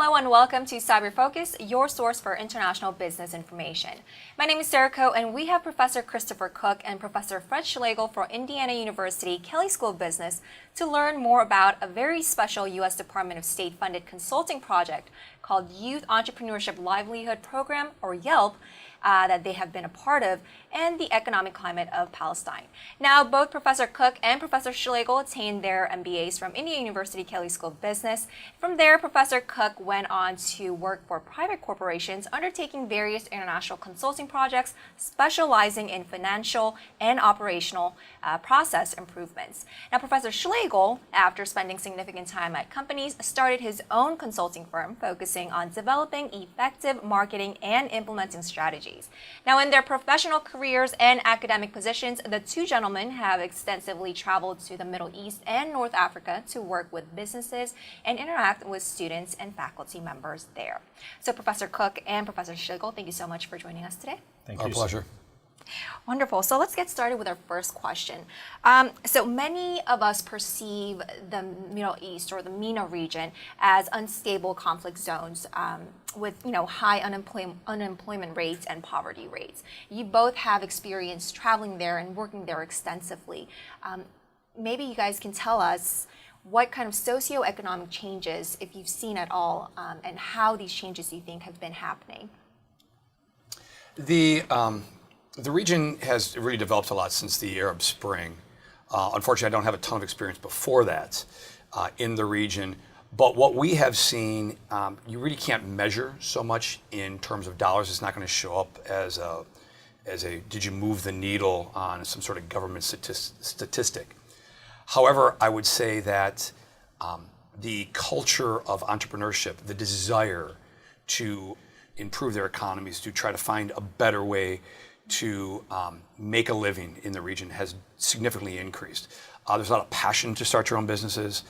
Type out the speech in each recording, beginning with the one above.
Hello and welcome to Cyber Focus, your source for international business information. My name is Sarah Coe, and we have Professor Christopher Cook and Professor Fred Schlegel from Indiana University-Kelley School of Business to learn more about a very special U.S. Department of State-funded consulting project called Youth Entrepreneurship Livelihood Program, or YELP, that they have been a part of, and the economic climate of Palestine. Now, both Professor Cook and Professor Schlegel attained their MBAs from Indiana University-Kelley School of Business. From there, Professor Cook went on to work for private corporations, undertaking various international consulting projects, specializing in financial and operational process improvements. Now, Professor Schlegel, after spending significant time at companies, started his own consulting firm, focusing on developing effective marketing and implementing strategies. Now, in their professional careers and academic positions, the two gentlemen have extensively traveled to the Middle East and North Africa to work with businesses and interact with students and faculty members there. So, Professor Cook and Professor Schlegel, thank you so much for joining us today. Thank you. Our pleasure. Wonderful. So let's get started with our first question. So many of us perceive the Middle East or the MENA region as unstable conflict zones with high unemployment rates and poverty rates. You both have experience traveling there and working there extensively. Maybe you guys can tell us what kind of socioeconomic changes, if you've seen at all, and how these changes you think have been happening. The region has really developed a lot since the Arab Spring. Unfortunately, I don't have a ton of experience before that in the region. But what we have seen, you really can't measure so much in terms of dollars. It's not going to show up as a did you move the needle on some sort of government statistic. However, I would say that the culture of entrepreneurship, the desire to improve their economies, to try to find a better way to make a living in the region has significantly increased. There's a lot of passion to start your own businesses,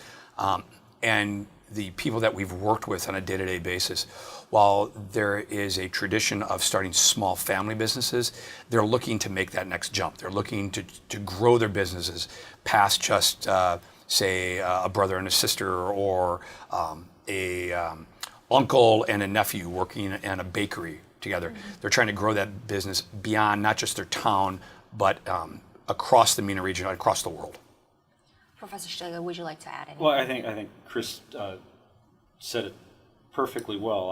and the people that we've worked with on a day-to-day basis, while there is a tradition of starting small family businesses, they're looking to make that next jump. They're looking to grow their businesses past just, say, a brother and a sister, or uncle and a nephew working in a bakery together. Mm-hmm. They're trying to grow that business beyond not just their town, but across the MENA region, across the world. Professor Schlegel, would you like to add anything? Well, I think Chris said it perfectly well.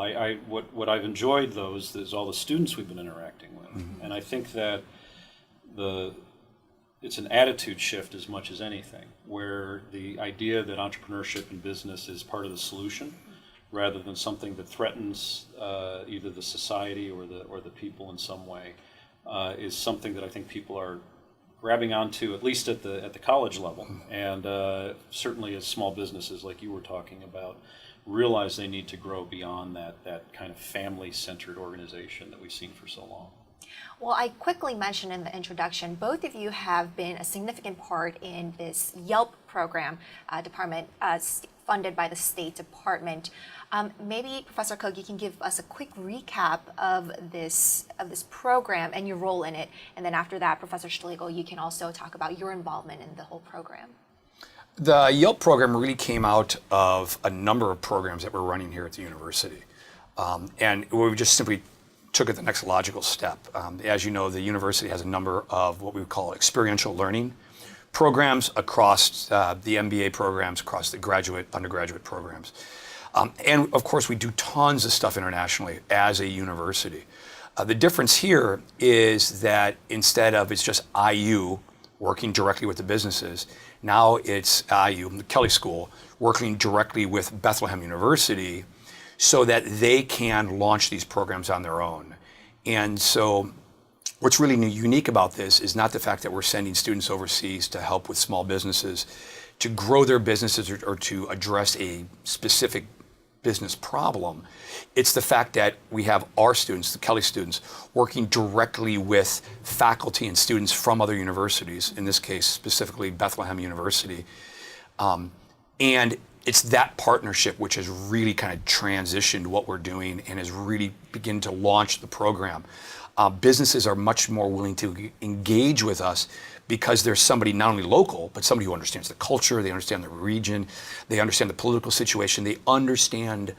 What I've enjoyed, though, is all the students we've been interacting with. Mm-hmm. And I think that it's an attitude shift as much as anything, where the idea that entrepreneurship and business is part of the solution, rather than something that threatens either the society or the people in some way, is something that I think people are grabbing onto, at least at the college level, and certainly as small businesses like you were talking about, realize they need to grow beyond that kind of family-centered organization that we've seen for so long. Well, I quickly mentioned in the introduction, both of you have been a significant part in this YELP program department funded by the State Department. Maybe, Professor Cook, you can give us a quick recap of this program and your role in it. And then after that, Professor Schlegel, you can also talk about your involvement in the whole program. The YELP program really came out of a number of programs that we're running here at the university. And we just simply took it the next logical step. As you know, the university has a number of what we would call experiential learning programs across the MBA programs, across the graduate, undergraduate programs. And of course, we do tons of stuff internationally as a university. The difference here is that instead of it's just IU working directly with the businesses, now it's IU, the Kelley School, working directly with Bethlehem University so that they can launch these programs on their own. And so what's really unique about this is not the fact that we're sending students overseas to help with small businesses, to grow their businesses or to address a specific business problem. It's the fact that we have our students, the Kelley students, working directly with faculty and students from other universities, in this case specifically Bethlehem University. And it's that partnership which has really kind of transitioned what we're doing and has really begun to launch the program. Businesses are much more willing to engage with us because there's somebody not only local, but somebody who understands the culture, they understand the region, they understand the political situation, they understand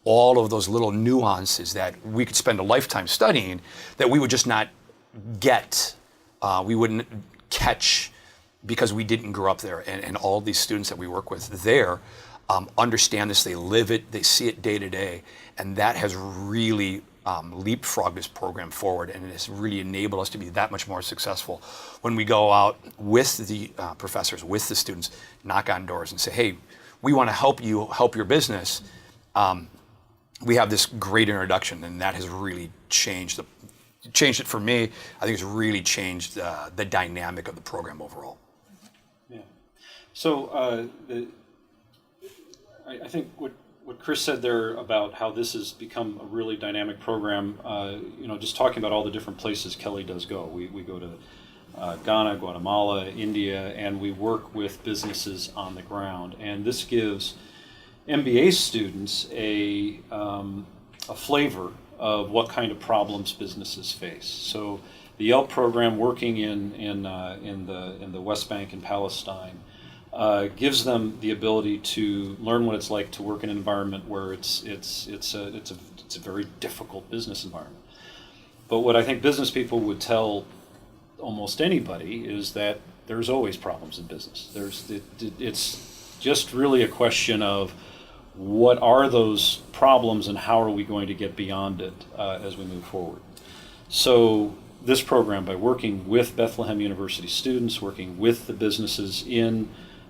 all of those little nuances that we could spend a lifetime studying that we would just not get, we wouldn't catch because we didn't grow up there. And all these students that we work with there understand this, they live it, they see it day to day, and that has really leapfrogged this program forward, and it has really enabled us to be that much more successful when we go out with the professors, with the students, knock on doors and say, hey, we want to help you help your business. We have this great introduction, and that has really changed it for me. I think it's really changed the dynamic of the program overall. Yeah. So I think what Chris said there about how this has become a really dynamic program, just talking about all the different places Kelley does go. We go to Ghana, Guatemala, India, and we work with businesses on the ground. And this gives MBA students a flavor of what kind of problems businesses face. So the YELP program, working in the West Bank and Palestine, gives them the ability to learn what it's like to work in an environment where it's a very difficult business environment. But what I think business people would tell almost anybody is that there's always problems in business. It's just really a question of what are those problems and how are we going to get beyond it as we move forward. So this program, by working with Bethlehem University students, working with the businesses in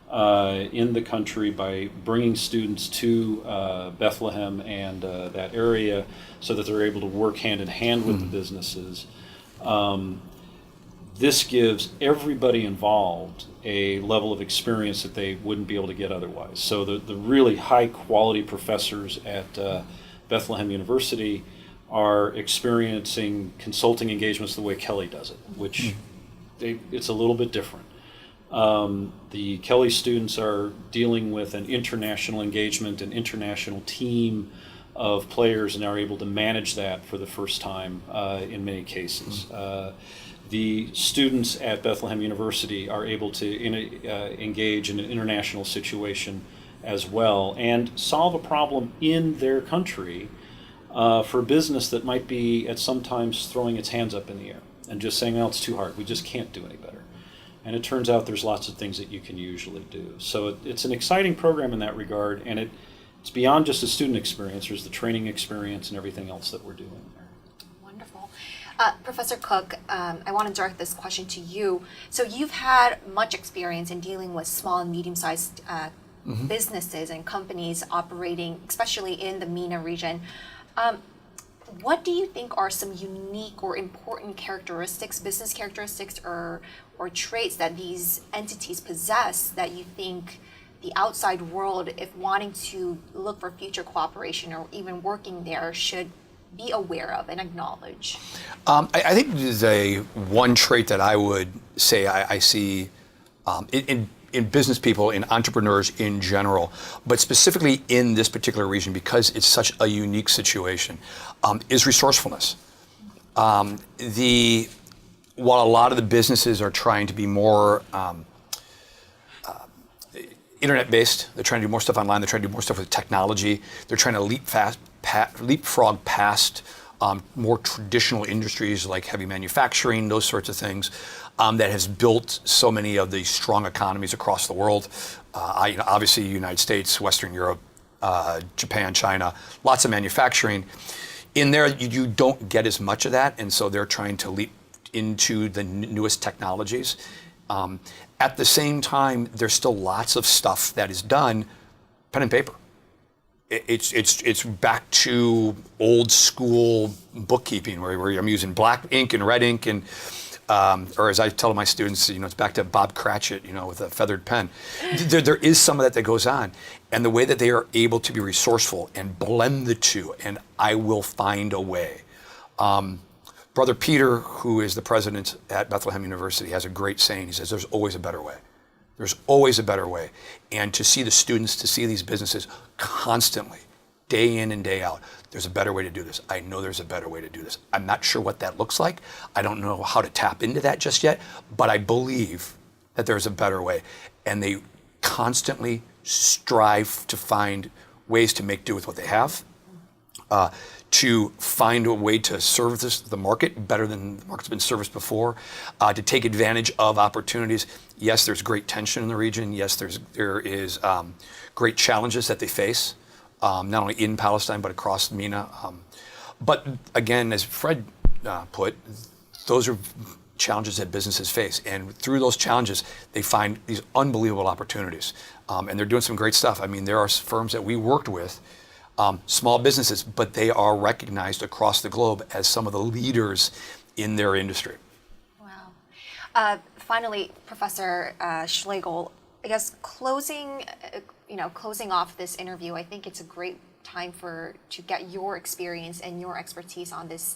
the country, by bringing students to Bethlehem and that area so that they're able to work hand in hand with the businesses, this gives everybody involved a level of experience that they wouldn't be able to get otherwise. So the really high quality professors at Bethlehem University are experiencing consulting engagements the way Kelley does it, which it's a little bit different. The Kelley students are dealing with an international engagement, an international team of players, and are able to manage that for the first time in many cases. The students at Bethlehem University are able to engage in an international situation as well and solve a problem in their country for a business that might be at sometimes throwing its hands up in the air and just saying, "Oh, it's too hard. We just can't do any better." And it turns out there's lots of things that you can usually do. So it's an exciting program in that regard, and it's beyond just a student experience. There's the training experience and everything else that we're doing there. Wonderful. Professor Cook, I want to direct this question to you. So you've had much experience in dealing with small and medium-sized businesses and companies operating, especially in the MENA region. What do you think are some unique or important characteristics, business characteristics or traits that these entities possess that you think the outside world, if wanting to look for future cooperation or even working there, should be aware of and acknowledge? I think there's one trait that I would say I see in business people, in entrepreneurs in general, but specifically in this particular region because it's such a unique situation, is resourcefulness. While a lot of the businesses are trying to be more internet-based, they're trying to do more stuff online, they're trying to do more stuff with technology, they're trying to leapfrog past more traditional industries like heavy manufacturing, those sorts of things, that has built so many of the strong economies across the world. Obviously, United States, Western Europe, Japan, China, lots of manufacturing. In there, you don't get as much of that, and so they're trying to leap into the newest technologies. At the same time, there's still lots of stuff that is done pen and paper. It's back to old school bookkeeping where I'm using black ink and red ink and or as I tell my students, it's back to Bob Cratchit, with a feathered pen. There is some of that goes on, and the way that they are able to be resourceful and blend the two, and I will find a way. Brother Peter, who is the president at Bethlehem University, has a great saying. He says, "There's always a better way." There's always a better way. And to see the students, to see these businesses constantly, day in and day out, there's a better way to do this. I know there's a better way to do this. I'm not sure what that looks like. I don't know how to tap into that just yet, but I believe that there's a better way. And they constantly strive to find ways to make do with what they have to find a way to service the market better than the market's been serviced before, to take advantage of opportunities. Yes, there's great tension in the region. Yes, there is great challenges that they face, not only in Palestine but across MENA. But again, as Fred put, those are challenges that businesses face, and through those challenges, they find these unbelievable opportunities, and they're doing some great stuff. I mean, there are firms that we worked with, small businesses, but they are recognized across the globe as some of the leaders in their industry. Wow. Finally, Professor Schlegel, I guess closing off this interview, I think it's a great time to get your experience and your expertise on this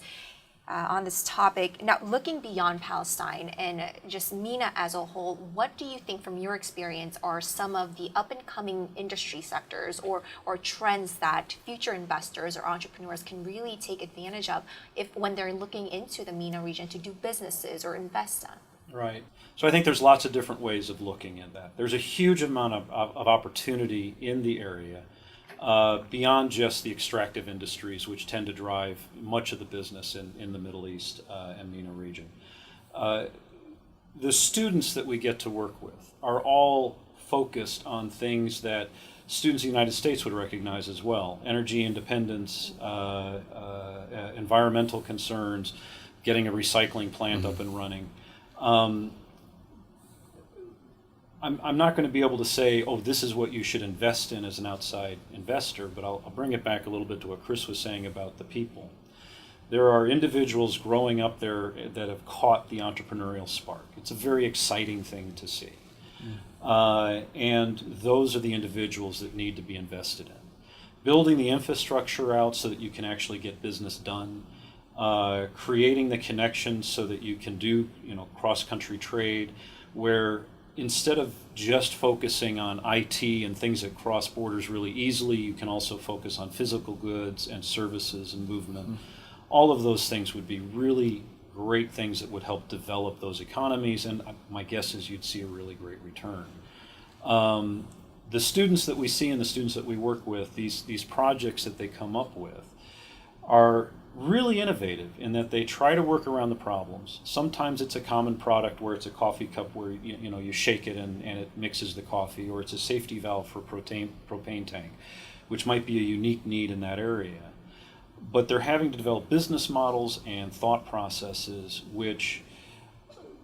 topic. Now, looking beyond Palestine and just MENA as a whole, what do you think from your experience are some of the up-and-coming industry sectors or trends that future investors or entrepreneurs can really take advantage of when they're looking into the MENA region to do businesses or invest in? Right. So I think there's lots of different ways of looking at that. There's a huge amount of opportunity in the area. Beyond just the extractive industries, which tend to drive much of the business in the Middle East and MENA region. The students that we get to work with are all focused on things that students in the United States would recognize as well: energy independence, environmental concerns, getting a recycling plant up and running. I'm not going to be able to say, oh, this is what you should invest in as an outside investor, but I'll bring it back a little bit to what Chris was saying about the people. There are individuals growing up there that have caught the entrepreneurial spark. It's a very exciting thing to see. And those are the individuals that need to be invested in. Building the infrastructure out so that you can actually get business done, creating the connections so that you can do cross-country trade, where instead of just focusing on IT and things that cross borders really easily, you can also focus on physical goods and services and movement. All of those things would be really great things that would help develop those economies, and my guess is you'd see a really great return. The students that we see and the students that we work with, these projects that they come up with are really innovative in that they try to work around the problems. Sometimes it's a common product where it's a coffee cup where you shake it and it mixes the coffee, or it's a safety valve for propane tank, which might be a unique need in that area. But they're having to develop business models and thought processes which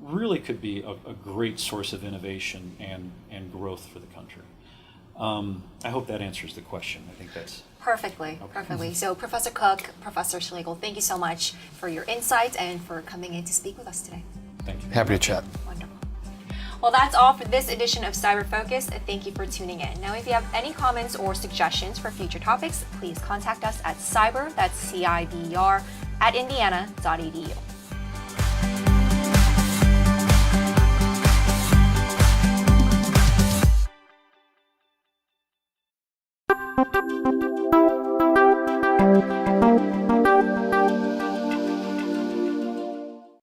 really could be a great source of innovation and growth for the country. I hope that answers the question. I think that's perfectly. So Professor Cook, Professor Schlegel, thank you so much for your insights and for coming in to speak with us today. Thank you. Happy to chat. Wonderful. Well, that's all for this edition of Cyber Focus. Thank you for tuning in. Now, if you have any comments or suggestions for future topics, please contact us at cyber, that's CIBER, @indiana.edu.